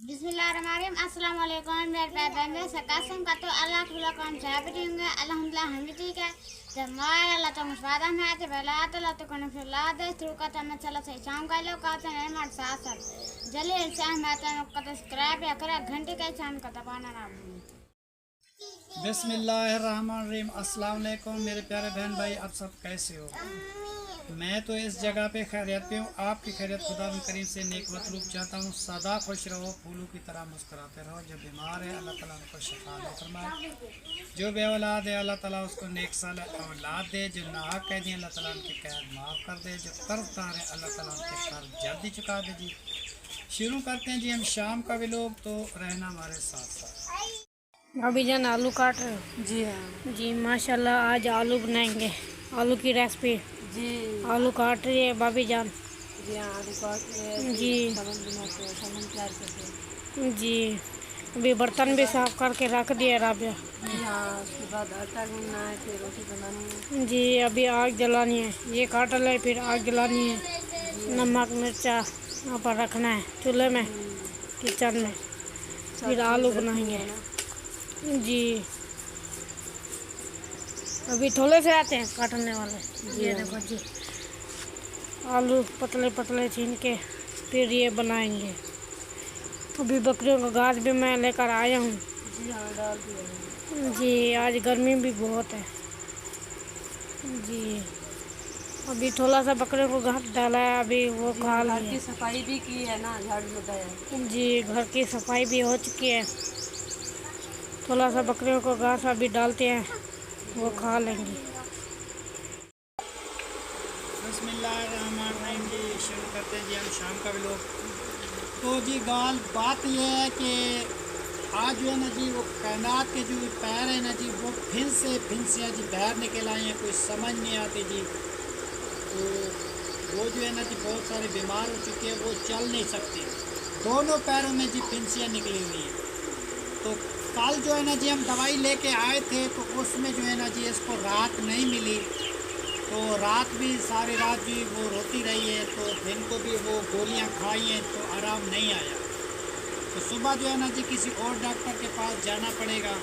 बिस्मिल्लाहिर्रहमानिर्रहीम। अस्सलाम वालेकुम मेरे प्यारे बहन सकासम का तो अल्लाह खुला काम चाहते होंगे अल्हम्दुलिल्लाह हम भी ठीक है। जब मार अल्लाह तो मुस्वादा में आते पहले आते अल्लाह तो कौन फिर ला दे थ्रू का तो मैं चला से शाम का लो का तो नहीं मार साथ साथ जल्दी से हम आते हैं का सब्सक्राइब या करा घंटे का शाम का दबाना ना भूलें। बिस्मिल्लाहिर्रहमानिर्रहीम। अस्सलाम वालेकुम मेरे प्यारे बहन भाई, आप सब कैसे हो? मैं तो इस जगह पे खैरियत पे हूँ। आपकी खैरियत खुदा करीम से नेक मतलूब चाहता हूँ। सदा खुश रहो, फूलों की तरह मुस्कुराते रहो। जो बीमार है अल्लाह ताला उनको शिफा दे फरमाए। जो बे औलाद है अल्लाह ताला उसको नेक साल औलाद दे। जो नाहक कह दिए अल्लाह ताला उनके कैद माफ़ कर दे। जो कर्जदार है अल्लाह ताला उनके कर्ज जल्दी चुका दे। जी शुरू करते हैं जी हम शाम का भी लोग, तो रहना हमारे साथ साथ। अभी जान आलू काट रहे हो? जी हाँ जी माशाल्लाह, आज आलू बनाएंगे। आलू की रेसिपी। जी। आलू काट रही है भाभी जान। जी हाँ, आलू काट के जी सालन बनाते हैं, सालन तैयार करते हैं। जी अभी बर्तन भी साफ करके रख दिया राबिया। जी हाँ, उसके बाद आटा गूंदना है, फिर रोटी बनानी है। जी अभी आग जलानी है, ये काट ले फिर आग जलानी है। नमक मिर्चा वहाँ पर रखना है चूल्हे में किचन में, फिर आलू बनाएंगे। जी अभी थोड़े से आते हैं काटने वाले। ये देखो जी आलू पतले पतले छीन के फिर ये बनाएंगे। अभी बकरियों का घास भी मैं लेकर आया हूँ। जी हाँ, डाल दिया। जी आज गर्मी भी बहुत है। जी अभी थोड़ा सा बकरियों को घास डाला है, अभी वो खा घर लिए। की सफाई भी की है ना, झाड़ू लगाया। जी घर की सफाई भी हो चुकी है। थोड़ा सा बकरियों को घास अभी डालते हैं, वो खा लेंगी। बिस्मिल्लाहिर्रहमानिर्रहीम। जी शुरू करते हैं जी हम शाम का भी लोग। तो जी बात यह है कि आज जो है ना जी वो कायनात के जो पैर है ना जी वो फिर से जी बाहर निकल आए हैं, कोई समझ नहीं आती जी। तो वो जो है ना जी बहुत सारे बीमार हो चुके हैं, वो चल नहीं सकते। दोनों पैरों में जी फिंसियाँ निकली हुई हैं। तो कल जो है ना जी हम दवाई लेके आए थे, तो उसमें जो है ना जी इसको राहत नहीं मिली। तो रात भी सारी रात भी वो रोती रही है, तो दिन को भी वो गोलियां खाई हैं तो आराम नहीं आया। तो सुबह जो है ना जी किसी और डॉक्टर के पास जाना पड़ेगा,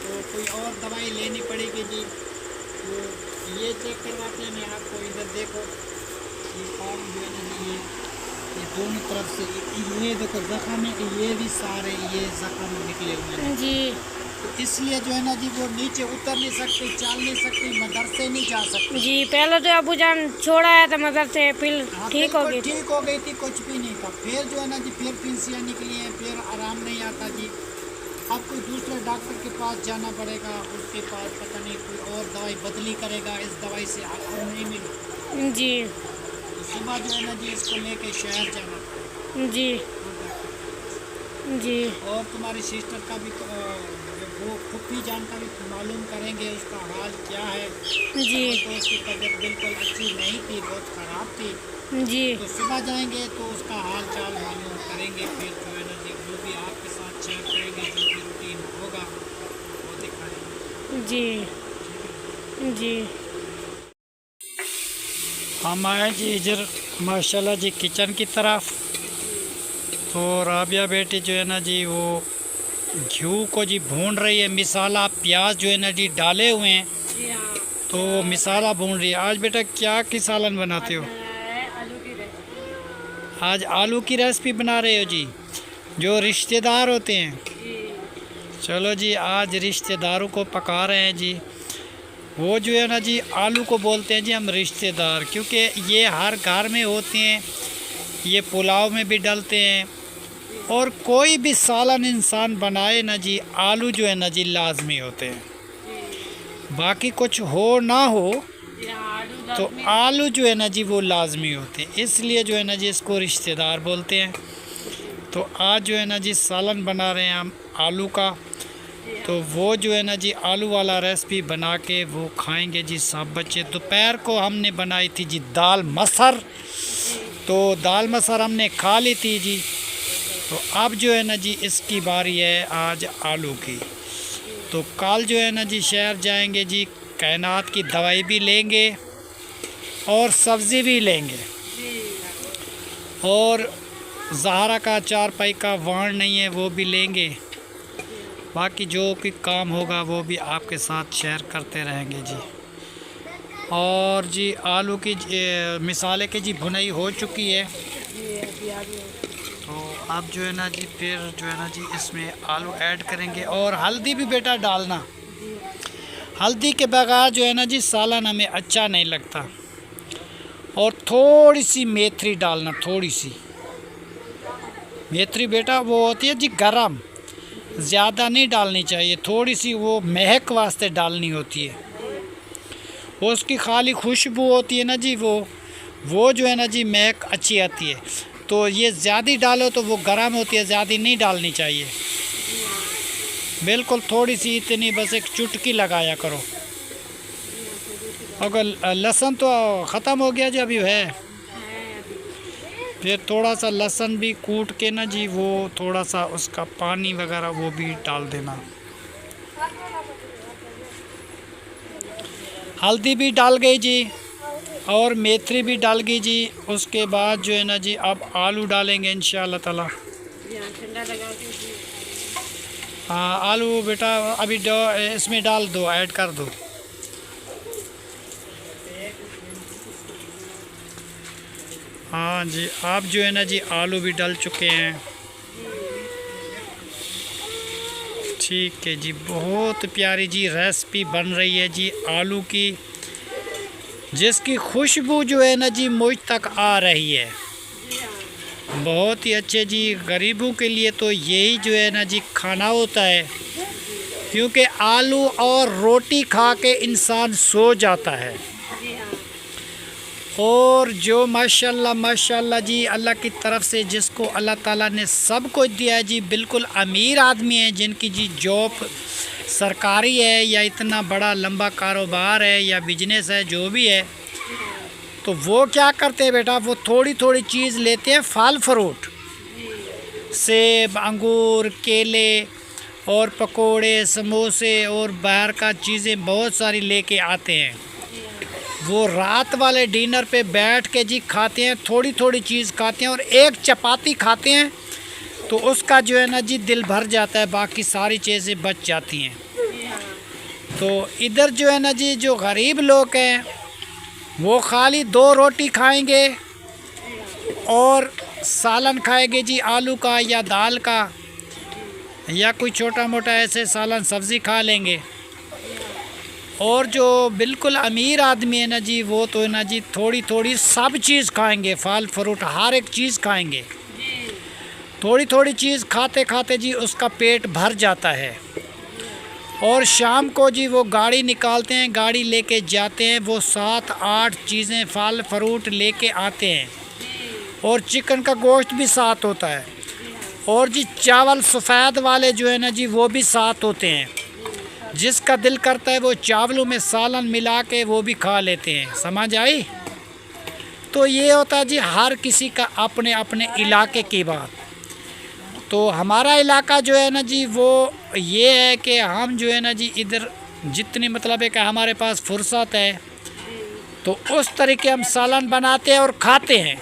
तो कोई और दवाई लेनी पड़ेगी जी। तो ये चेक करवाते हैं। मैं आपको इधर देखो, ये पाम जो है ना जी ये दोनों तरफ से ये देखो जख्म है, ये भी सारे ये जख्म निकले हुए हैं जी तो इसलिए जो है ना जी वो नीचे उतर नहीं सकती, चल नहीं सकती, मदरसे नहीं जा सकती। जी पहले तो अबू जान छोड़ा है तो मदरसे फिर ठीक हो गई। ठीक हो गई थी, कुछ भी नहीं था। फिर जो है ना जी फिर फिंसियाँ निकली हैं, फिर आराम नहीं आता जी। अब कोई दूसरे डॉक्टर के पास जाना पड़ेगा, उसके पास पता नहीं कोई और दवाई बदली करेगा, इस दवाई से आराम नहीं मिली। जी तो सुबह जो है ना जी इसको लेके शहर जाना पड़ेगा। जी जी और तुम्हारी सिस्टर का भी वो फुप्पी जान का भी मालूम करेंगे उसका हाल क्या है। जी तो उसकी तबीयत बिल्कुल अच्छी नहीं थी, बहुत ख़राब थी। जी तो सुबह जाएंगे तो उसका हाल चाल मालूम करेंगे, फिर जो है ना जी जो भी आपके साथ शेयर करेंगे, जो भी रूटीन होगा वो दिखाएंगे। जी जी हम आए जी इधर माशाल्लाह जी किचन की तरफ। तो राबिया बेटी जो है ना जी वो घी को जी भून रही है। मिसाला प्याज जो है ना जी डाले हुए हैं, तो मिसाला भून रही है। आज बेटा क्या की सालन बनाते हो? आलू की रेसिपी। आज आलू की रेसिपी बना रहे हो जी। जो रिश्तेदार होते हैं, चलो जी आज रिश्तेदारों को पका रहे हैं जी। वो जो है ना जी आलू को बोलते हैं जी हम रिश्तेदार, क्योंकि ये हर घर में होते हैं। ये पुलाव में भी डलते हैं, और कोई भी सालन इंसान बनाए ना जी आलू जो है ना जी लाजमी होते हैं। बाकी कुछ हो ना हो तो आलू जो है ना जी वो लाजमी होते हैं, इसलिए जो है ना जी इसको रिश्तेदार बोलते हैं। तो आज जो है ना जी सालन बना रहे हैं हम आलू का। तो वो जो है ना जी आलू वाला रेसिपी बना के वो खाएंगे जी सब बच्चे। दोपहर को हमने बनाई थी जी दाल मसर, तो दाल मसर हमने खा ली थी जी। तो अब जो है ना जी इसकी बारी है आज आलू की। तो कल जो है ना जी शहर जाएंगे जी, कायनात की दवाई भी लेंगे और सब्ज़ी भी लेंगे। और ज़हरा का चारपाई का वाण नहीं है, वो भी लेंगे। बाकी जो भी काम होगा वो भी आपके साथ शेयर करते रहेंगे जी। और जी आलू की मिसाले की जी भुनाई हो चुकी है, तो अब जो है ना जी फिर जो है ना जी इसमें आलू ऐड करेंगे। और हल्दी भी बेटा डालना, हल्दी के बगैर जो है ना जी सालन हमें अच्छा नहीं लगता। और थोड़ी सी मेथी डालना, थोड़ी सी मेथी बेटा वो होती है जी गरम, ज़्यादा नहीं डालनी चाहिए, थोड़ी सी वो महक वास्ते डालनी होती है। वो उसकी खाली खुशबू होती है ना जी, वो जो है ना जी महक अच्छी आती है। तो ये ज़्यादा डालो तो वो गरम होती है, ज़्यादा नहीं डालनी चाहिए, बिल्कुल थोड़ी सी, इतनी बस एक चुटकी लगाया करो। अगर लहसुन तो ख़त्म हो गया जी, अभी है, फिर थोड़ा सा लहसुन भी कूट के ना जी वो थोड़ा सा उसका पानी वगैरह वो भी डाल देना। हल्दी भी डाल गई जी और मेथी भी डाल गई जी। उसके बाद जो है ना जी अब आलू डालेंगे इंशाअल्लाह ताला। हाँ आलू बेटा अभी इसमें डाल दो, ऐड कर दो। हाँ जी आप जो है ना जी आलू भी डाल चुके हैं, ठीक है जी। बहुत प्यारी जी रेसिपी बन रही है जी आलू की, जिसकी खुशबू जो है ना जी मुझ तक आ रही है। बहुत ही अच्छे जी, गरीबों के लिए तो यही जो है ना जी खाना होता है, क्योंकि आलू और रोटी खा के इंसान सो जाता है। और जो माशाल्लाह माशाल्लाह जी अल्लाह की तरफ से जिसको अल्लाह ताला ने सब कुछ दिया है जी, बिल्कुल अमीर आदमी है, जिनकी जी जॉब सरकारी है या इतना बड़ा लंबा कारोबार है या बिजनेस है, जो भी है, तो वो क्या करते हैं बेटा, वो थोड़ी थोड़ी चीज़ लेते हैं, फल फ्रूट, सेब, अंगूर, केले और पकोड़े, समोसे और बाहर का चीज़ें बहुत सारी लेके आते हैं। वो रात वाले डिनर पे बैठ के जी खाते हैं, थोड़ी थोड़ी चीज़ खाते हैं और एक चपाती खाते हैं, तो उसका जो है ना जी दिल भर जाता है, बाकी सारी चीज़ें बच जाती हैं। तो इधर जो है ना जी जो गरीब लोग हैं वो खाली 2 रोटी खाएंगे और सालन खाएंगे जी आलू का या दाल का, या कोई छोटा मोटा ऐसे सालन सब्ज़ी खा लेंगे। और जो बिल्कुल अमीर आदमी है ना जी, वो तो है ना जी थोड़ी थोड़ी सब चीज़ खाएंगे, फल फ्रूट हर एक चीज़ खाएंगे, थोड़ी थोड़ी चीज़ खाते खाते जी उसका पेट भर जाता है। और शाम को जी वो गाड़ी निकालते हैं, गाड़ी लेके जाते हैं, वो 7-8 चीज़ें फल फ्रूट लेके आते हैं, और चिकन का गोश्त भी साथ होता है, और जी चावल सफ़ेद वाले जो है ना जी वो भी साथ होते हैं। जिसका दिल करता है वो चावलों में सालन मिला के वो भी खा लेते हैं, समझ आई। तो ये होता है जी हर किसी का अपने अपने इलाके की बात। तो हमारा इलाका जो है ना जी वो ये है कि हम जो है ना जी इधर जितनी मतलब है कि हमारे पास फुर्सत है, तो उस तरीके हम सालन बनाते हैं और खाते हैं।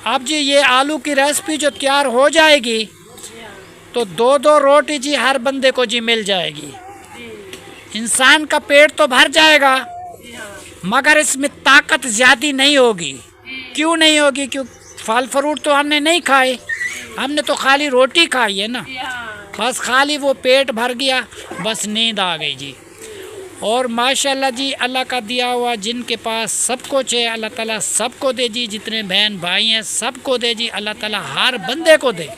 अब जी ये आलू की रेसिपी जो तैयार हो जाएगी तो 2-2 रोटी जी हर बंदे को जी मिल जाएगी, इंसान का पेट तो भर जाएगा, मगर इसमें ताकत ज़्यादा नहीं होगी। क्यों नहीं होगी? क्यों फल फ्रूट तो हमने नहीं खाए, हमने तो खाली रोटी खाई है ना, बस खाली वो पेट भर गया, बस नींद आ गई जी। और माशाल्लाह जी अल्लाह का दिया हुआ जिनके पास सब कुछ है, अल्लाह ताला सबको दे जी, जितने बहन भाई हैं सबको दे जी, अल्लाह ताला हर बंदे को दे।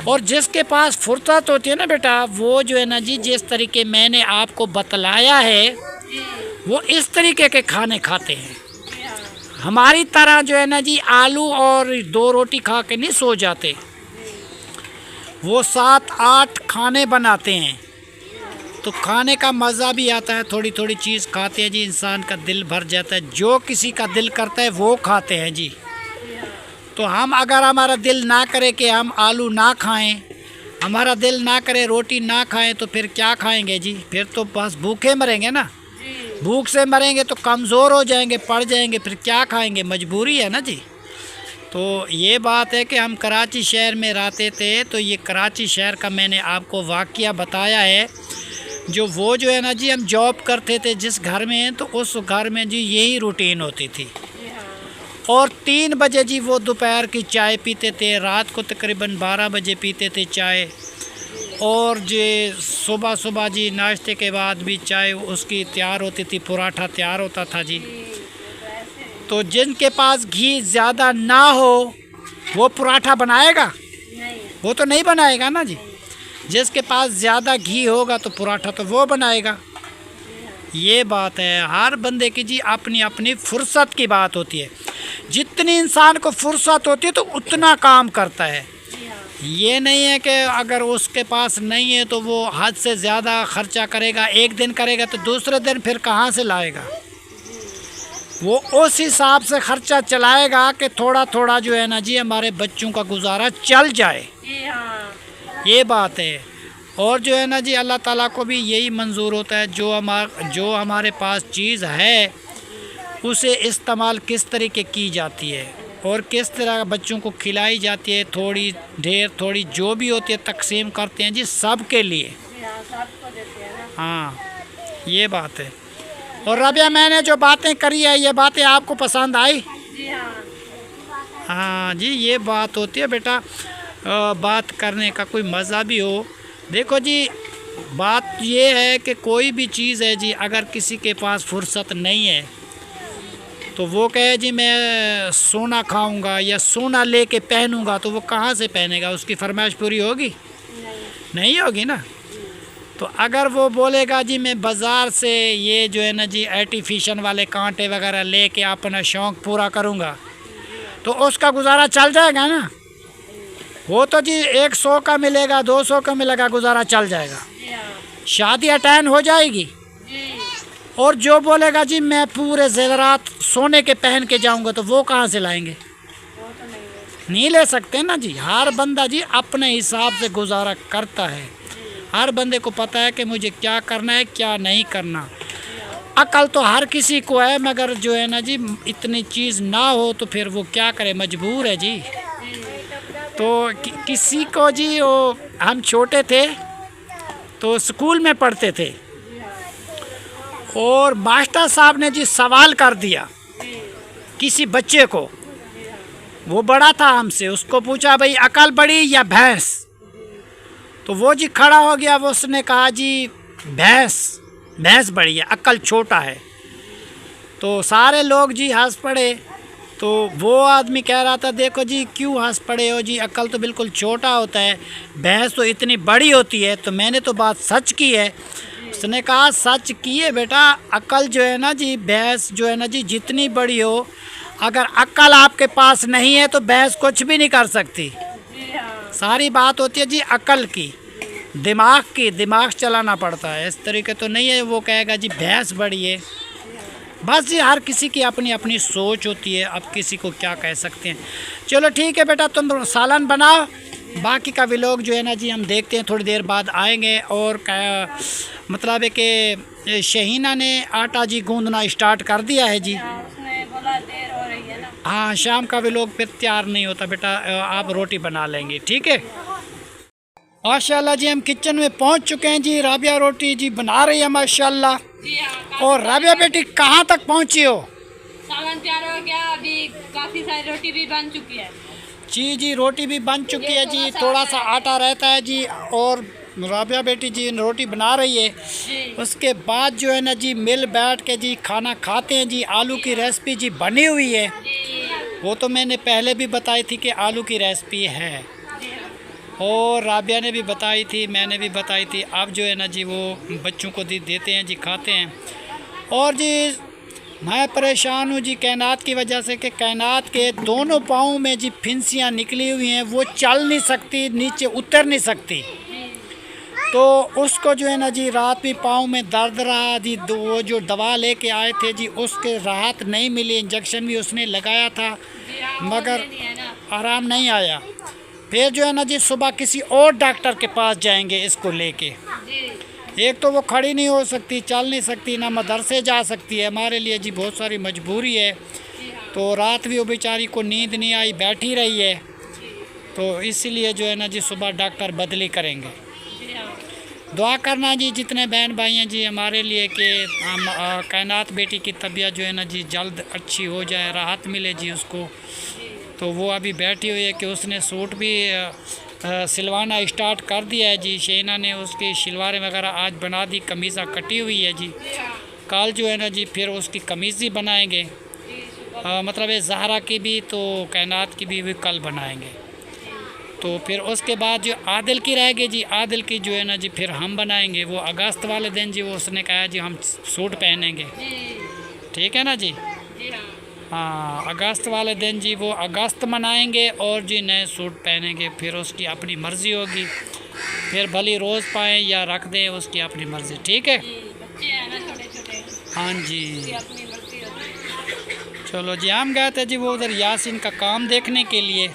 और जिसके पास फुर्सत होती है ना बेटा, वो जो है ना जी जिस तरीके मैंने आपको बतलाया है वो इस तरीके के खाने खाते हैं। हमारी तरह जो है ना जी आलू और 2 रोटी खा के नहीं सो जाते, वो 7-8 खाने बनाते हैं। तो खाने का मज़ा भी आता है, थोड़ी थोड़ी चीज़ खाते हैं जी, इंसान का दिल भर जाता है। जो किसी का दिल करता है वो खाते हैं जी। तो हम अगर हमारा दिल ना करे कि हम आलू ना खाएं, हमारा दिल ना करे रोटी ना खाएं, तो फिर क्या खाएंगे जी? फिर तो बस भूखे मरेंगे ना, भूख से मरेंगे तो कमज़ोर हो जाएंगे, पड़ जाएंगे, फिर क्या खाएंगे? मजबूरी है ना जी। तो ये बात है कि हम कराची शहर में रहते थे, तो ये कराची शहर का मैंने आपको वाक़या बताया है। वो जो है ना जी, हम जॉब करते थे जिस घर में, तो उस घर में जी यही रूटीन होती थी। और 3 बजे जी वो दोपहर की चाय पीते थे, रात को तकरीबन 12 बजे पीते थे चाय। और जी सुबह सुबह जी नाश्ते के बाद भी चाय उसकी तैयार होती थी, पराठा तैयार होता था जी। तो जिनके पास घी ज़्यादा ना हो वो पराठा बनाएगा? वो तो नहीं बनाएगा ना जी। जिसके पास ज़्यादा घी होगा तो पराठा तो वो बनाएगा। ये बात है, हर बंदे की जी अपनी अपनी फुर्सत की बात होती है। जितनी इंसान को फुर्सत होती है तो उतना काम करता है। ये नहीं है कि अगर उसके पास नहीं है तो वो हद से ज़्यादा ख़र्चा करेगा। एक दिन करेगा तो दूसरे दिन फिर कहाँ से लाएगा? वो उस हिसाब से ख़र्चा चलाएगा कि थोड़ा थोड़ा जो है ना जी हमारे बच्चों का गुजारा चल जाए। ये बात है। और जो है ना जी अल्लाह ताला को भी यही मंजूर होता है, जो हमारे पास चीज़ है उसे इस्तेमाल किस तरीके की जाती है और किस तरह बच्चों को खिलाई जाती है। थोड़ी ढेर थोड़ी जो भी होती है तकसीम करते हैं जी सब के लिए। हाँ, ये बात है। और रबिया, मैंने जो बातें करी है ये बातें आपको पसंद आई? हाँ जी, ये बात होती है बेटा, बात करने का कोई मज़ा भी हो। देखो जी, बात ये है कि कोई भी चीज़ है जी, अगर किसी के पास फुर्सत नहीं है तो वो कहे जी मैं सोना खाऊंगा या सोना लेके पहनूंगा, तो वो कहाँ से पहनेगा? उसकी फरमाइश पूरी होगी? नहीं होगी ना। तो अगर वो बोलेगा जी मैं बाज़ार से ये जो है ना जी आर्टिफिशियल वाले कांटे वगैरह लेके अपना शौक़ पूरा करूंगा, तो उसका गुजारा चल जाएगा ना। वो तो जी 100 का मिलेगा, 200 का मिलेगा, गुजारा चल जाएगा, शादी अटेंड हो जाएगी। और जो बोलेगा जी मैं पूरे ज़ेवरात सोने के पहन के जाऊंगा, तो वो कहाँ से लाएंगे? नहीं ले सकते ना जी। हर बंदा जी अपने हिसाब से गुजारा करता है। हर बंदे को पता है कि मुझे क्या करना है क्या नहीं करना। अकल तो हर किसी को है, मगर जो है ना जी इतनी चीज़ ना हो तो फिर वो क्या करे, मजबूर है जी। तो किसी को जी, वो हम छोटे थे तो स्कूल में पढ़ते थे और मास्टर साहब ने जी सवाल कर दिया किसी बच्चे को। वो बड़ा था हमसे, उसको पूछा भाई अकल बड़ी या भैंस? तो वो जी खड़ा हो गया, वो उसने कहा जी भैंस बड़ी है, अकल छोटा है। तो सारे लोग जी हंस पड़े। तो वो आदमी कह रहा था देखो जी क्यों हंस पड़े हो जी, अकल तो बिल्कुल छोटा होता है, भैंस तो इतनी बड़ी होती है। तो मैंने तो बात सच की है। उसने कहा सच की है बेटा, अकल जो है ना जी, भैंस जो है ना जी जितनी बड़ी हो, अगर अकल आपके पास नहीं है तो भैंस कुछ भी नहीं कर सकती। सारी बात होती है जी अकल की, दिमाग की, दिमाग चलाना पड़ता है। इस तरीके तो नहीं है वो कहेगा जी भैंस बड़ी है। बस जी हर किसी की अपनी अपनी सोच होती है, अब किसी को क्या कह सकते हैं। चलो ठीक है बेटा, तुम सालन बनाओ, बाकी का व्लॉग जो है ना जी हम देखते हैं, थोड़ी देर बाद आएंगे। और मतलब है कि शहीना ने आटा जी गूंदना स्टार्ट कर दिया है जी। उसने बोला देर हो रही है ना। हाँ, शाम का व्लॉग फिर तैयार नहीं होता बेटा, आप रोटी बना लेंगे, ठीक है। माशाल्लाह जी हम किचन में पहुंच चुके हैं जी। राबिया रोटी जी बना रही है माशाल्लाह। और राबिया बेटी कहाँ तक पहुंची हो? सालन तैयार हो गया, अभी काफ़ी सारी रोटी भी बन चुकी है जी रोटी भी बन चुकी है जी, थोड़ा सा आटा रहता है जी। और राबिया बेटी जी रोटी बना रही है। उसके बाद जो है ना जी मिल बैठ के जी खाना खाते हैं जी। आलू की रेसिपी जी बनी हुई है, वो तो मैंने पहले भी बताई थी कि आलू की रेसिपी है, और राबिया ने भी बताई थी, मैंने भी बताई थी। अब जो है ना जी वो बच्चों को देते हैं जी, खाते हैं। और जी मैं परेशान हूँ जी कैनात की वजह से, कि कैनात के दोनों पाँव में जी फिंसियाँ निकली हुई हैं, वो चल नहीं सकती, नीचे उतर नहीं सकती। तो उसको जो है ना जी रात में पाँव में दर्द रहा जी। वो जो दवा लेके आए थे जी उसके राहत नहीं मिली, इंजेक्शन भी उसने लगाया था मगर आराम नहीं आया। फिर जो है ना जी सुबह किसी और डॉक्टर के पास जाएंगे इसको लेके। एक तो वो खड़ी नहीं हो सकती, चल नहीं सकती, ना मदरसे जा सकती है। हमारे लिए जी बहुत सारी मजबूरी है। तो रात भी वो बेचारी को नींद नहीं आई, बैठी रही है। तो इसीलिए जो है ना जी सुबह डॉक्टर बदली करेंगे। दुआ करना जी जितने बहन भाई हैं जी हमारे लिए कि हम कायनात बेटी की तबीयत जो है ना जी जल्द अच्छी हो जाए, राहत मिले जी उसको। तो वो अभी बैठी हुई है कि उसने सूट भी सिलवाना स्टार्ट कर दिया है जी। शेना ने उसकी शलवारें वगैरह आज बना दी, कमीज़ा कटी हुई है जी। कल जो है ना जी फिर उसकी कमीज़ ही बनाएंगे, मतलब है ज़हरा की भी तो कायनात की भी कल बनाएंगे। तो फिर उसके बाद जो आदिल की रहेगी जी, आदिल की जो है ना जी फिर हम बनाएंगे। वो अगस्त वाले दिन जी वो उसने कहा जी हम सूट पहनेंगे, ठीक है ना जी। हाँ, अगस्त वाले दिन जी वो अगस्त मनाएंगे और जी नए सूट पहनेंगे। फिर उसकी अपनी मर्ज़ी होगी, फिर भली रोज़ पाएँ या रख दें, उसकी अपनी मर्ज़ी, ठीक है। हाँ जी, चलो जी हम गए थे जी वो उधर यासीन का काम देखने के लिए,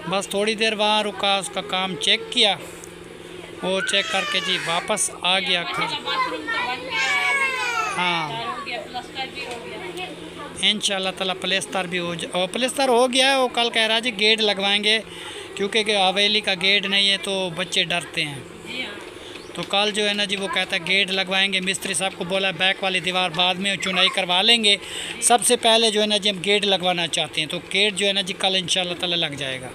बस थोड़ी देर वहाँ रुका, उसका काम चेक किया और चेक करके जी वापस आ गया घर। हाँ इंशाल्लाह ताला प्लेस्तर भी और प्लेस्तर हो गया है। वो कल कह रहा जी गेट लगवाएंगे, क्योंकि हवेली का गेट नहीं है तो बच्चे डरते हैं। तो कल जो है ना जी वो कहता है गेट लगवाएंगे। मिस्त्री साहब को बोला बैक वाली दीवार बाद में चुनाई करवा लेंगे, सबसे पहले जो है ना जी हम गेट लगवाना चाहते हैं। तो गेट जो है ना जी कल इंशाल्लाह ताला लग जाएगा,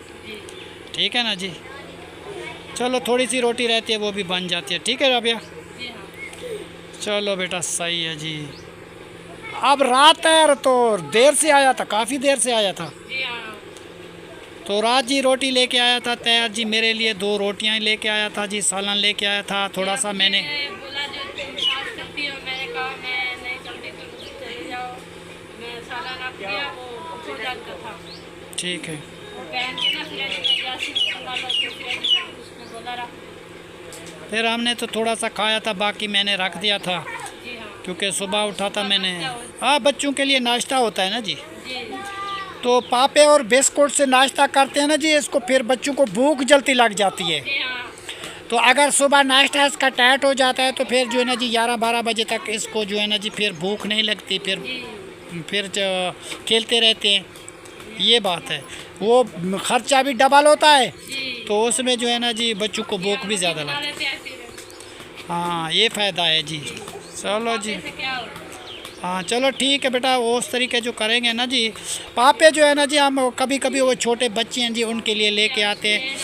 ठीक है ना जी। चलो थोड़ी सी रोटी रहती है वो भी बन जाती है, ठीक है राबिया। चलो बेटा सही है जी। अब रात है तो देर से आया था, काफ़ी देर से आया था। तो रात जी रोटी लेके आया था तैयार जी, मेरे लिए 2 रोटियां लेके आया था जी, सालन लेके आया था थोड़ा सा। मैंने बोला जो तुम साथ करती हो, मैंने कहा मैं नहीं करती, तुम चले जाओ। मैं सालन आप दिया वो खुदान का था, ठीक है। वो पहन के ना फिर यासीन का उसने बोला रहा। फिर हमने तो थोड़ा सा खाया था, बाकी मैंने रख दिया था क्योंकि सुबह उठा था मैंने। हाँ बच्चों के लिए नाश्ता होता है ना जी, तो पापे और बिस्कुट से नाश्ता करते हैं ना जी इसको, फिर बच्चों को भूख जल्दी लग जाती है। तो अगर सुबह नाश्ता इसका टाइट हो जाता है तो फिर जो है ना जी 11-12 बजे तक इसको जो है ना जी फिर भूख नहीं लगती, फिर खेलते रहते हैं। ये बात है, वो खर्चा भी डबल होता है तो उसमें जो है ना जी बच्चों को भूख भी ज़्यादा लगती है। हाँ ये फ़ायदा है जी। चलो जी हाँ चलो ठीक है बेटा, वो उस तरीके जो करेंगे ना जी। पापे जो है ना जी हम कभी कभी वो छोटे बच्चे हैं जी उनके लिए लेके आते हैं,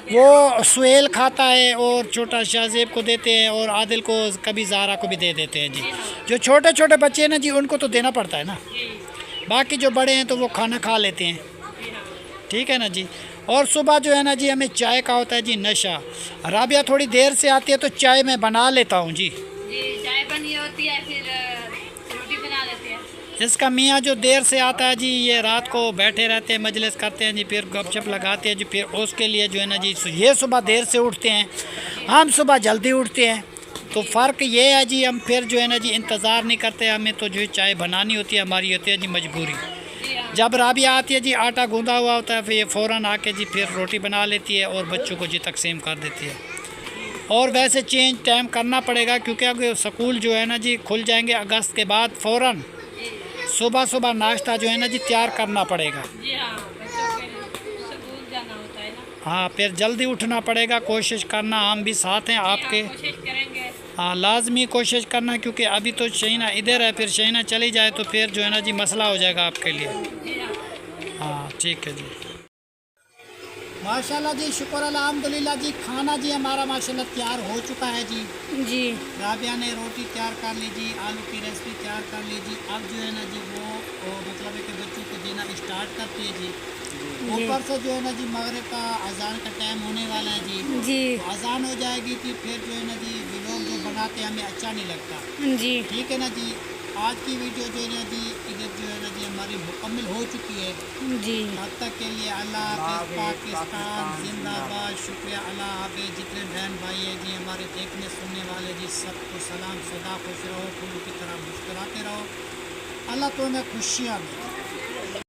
वो सुहेल खाता है और छोटा शाहजेब को देते हैं और आदिल को कभी ज़ारा को भी दे देते हैं जी। जो छोटे छोटे बच्चे हैं ना जी उनको तो देना पड़ता है ना, बाकी जो बड़े हैं तो वो खाना खा लेते हैं, ठीक है ना जी। और सुबह जो है ना जी हमें चाय का होता है जी नशा। राबिया थोड़ी देर से आती है तो चाय मैं बना लेता हूँ जी, चाय बनी होती है फिर रोटी बना लेते हैं। इसका मियाँ जो देर से आता है जी ये रात को बैठे रहते हैं, मजलिस करते हैं जी, फिर गपशप लगाते हैं जी। फिर उसके लिए जो है ना जी ये सुबह देर से उठते हैं, हम सुबह जल्दी उठते हैं। तो फ़र्क ये है जी हम फिर जो है ना जी इंतज़ार नहीं करते, हमें तो जो चाय बनानी होती है हमारी होती है जी मजबूरी। जब राबिया आती है जी आटा गूंदा हुआ होता है, फिर ये फ़ौरन आके जी फिर रोटी बना लेती है और बच्चों को जी तकसीम कर देती है। और वैसे चेंज टाइम करना पड़ेगा क्योंकि अगर स्कूल जो है ना जी खुल जाएंगे अगस्त के बाद, फ़ौरन सुबह सुबह नाश्ता जो है ना जी तैयार करना पड़ेगा। हाँ फिर जल्दी उठना पड़ेगा, कोशिश करना, हम भी साथ हैं आपके। हाँ लाजमी कोशिश करना क्योंकि अभी तो शहीना इधर है, फिर शहीना चली जाए तो फिर जो है ना जी मसला हो जाएगा आपके लिए। हाँ ठीक है जी। माशाल्लाह जी, शुक्र अल्हम्दुलिल्लाह जी। खाना जी हमारा माशाल्लाह तैयार हो चुका है जी। जी राबिया ने रोटी तैयार कर ली जी, आलू की रेसिपी तैयार कर ली जी। अब जो है ना जी वो मतलब है कि बच्चों को देना स्टार्ट करती है जी। ऊपर से जो है ना जी मगरिब का अजान का टाइम होने वाला है जी। जी तो अजान हो जाएगी कि फिर जो है ना जी लोग जो बनाते हमें अच्छा नहीं लगता जी ठीक है ना जी। आज की वीडियो जो है ना जी इधर जो है ना जी हमारी मुकम्मल हो चुकी है जी। तब तक के लिए अल्लाह हाफ़िज़, पाकिस्तान जिंदाबाद। शुक्रिया अल्लाह हाफ़िज़। जितने बहन भाई हैं जी हमारे देखने सुनने वाले जी सबको सलाम, सदा खुश रहो, फूलों की तरह मुस्कुराते रहो। अल्लाह तुम्हें खुशियाँ दे।